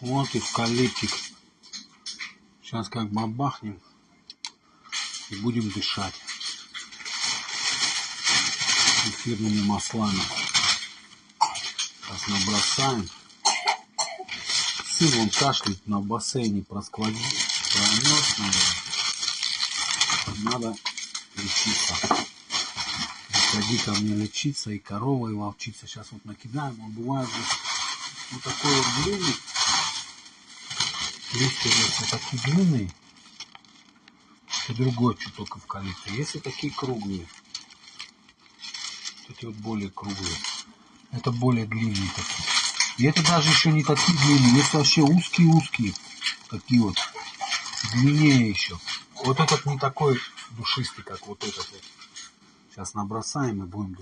Вот эвкалиптик. Сейчас как бабахнем и будем дышать эфирными маслами. Сейчас набросаем. Сын вон кашляет, на бассейне просквозит, промерз, наверное. Надо лечиться. Приходи ко мне лечиться, и корова, и волчица. Сейчас вот накидаем, он бывает вот такой вот длинный. Листья вот такие длинные. Это другой чуток эвкалипта. Есть и такие круглые. Эти вот более круглые. Это более длинные такие. И это даже еще не такие длинные. Есть вообще узкие-узкие. Такие вот. Длиннее еще. Вот этот не такой душистый, как вот этот вот. Сейчас набросаем и будем дышать.